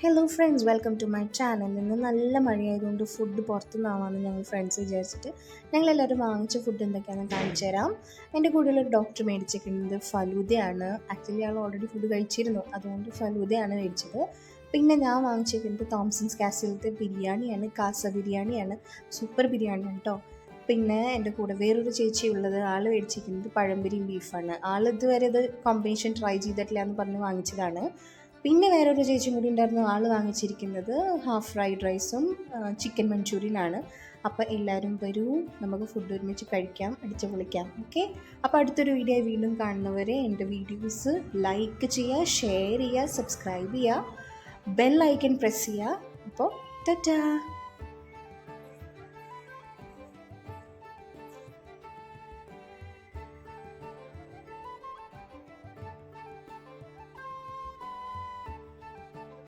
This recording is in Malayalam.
Hello friends, welcome to my channel. ഇന്ന് നല്ല മഴയായതുകൊണ്ട് ഫുഡ് പുറത്തുനിന്നാവാമെന്ന് ഞങ്ങൾ ഫ്രണ്ട്സ് വിചാരിച്ചിട്ട് ഞങ്ങളെല്ലാവരും വാങ്ങിച്ച ഫുഡ് എന്തൊക്കെയാണെന്ന് കാണിച്ചു തരാം. എൻ്റെ കൂടെയുള്ളൊരു ഡോക്ടർ മേടിച്ചിരിക്കുന്നത് ഫലൂദയാണ്. ആക്ച്വലി ആൾ ഓൾറെഡി ഫുഡ് കഴിച്ചിരുന്നു, അതുകൊണ്ട് ഫലൂദയാണ് മേടിച്ചത്. പിന്നെ ഞാൻ വാങ്ങിച്ചിരിക്കുന്നത് തോംസൺസ് കാസിലത്തെ ബിരിയാണിയാണ്, കാസ ബിരിയാണിയാണ്. സൂപ്പർ ബിരിയാണിയാണ് കേട്ടോ. പിന്നെ എൻ്റെ കൂടെ വേറൊരു ചേച്ചി ഉള്ളത്, ആൾ മേടിച്ചിരിക്കുന്നത് പഴംപൊരിയും ബീഫാണ്. ആൾ ഇതുവരെ ഇത് കോമ്പിനേഷൻ ട്രൈ ചെയ്തിട്ടില്ല എന്ന് പറഞ്ഞ് വാങ്ങിച്ചതാണ്. പിന്നെ വേറൊരു ചേച്ചിയും കൂടി ഉണ്ടായിരുന്നു, ആൾ വാങ്ങിച്ചിരിക്കുന്നത് ഹാഫ് ഫ്രൈഡ് റൈസും ചിക്കൻ മഞ്ചൂരിയനാണ്. അപ്പോൾ എല്ലാവരും വരൂ, നമുക്ക് ഫുഡ് ഒരുമിച്ച് കഴിക്കാം, അടിച്ചു പൊളിക്കാം. ഓക്കെ, അപ്പോൾ അടുത്തൊരു വീഡിയോ വീണ്ടും കാണുന്നവരെ എൻ്റെ വീഡിയോസ് ലൈക്ക് ചെയ്യുക, ഷെയർ ചെയ്യുക, സബ്സ്ക്രൈബ് ചെയ്യുക, ബെൽ ഐക്കൺ പ്രസ് ചെയ്യുക. അപ്പോൾ ടാറ്റാ.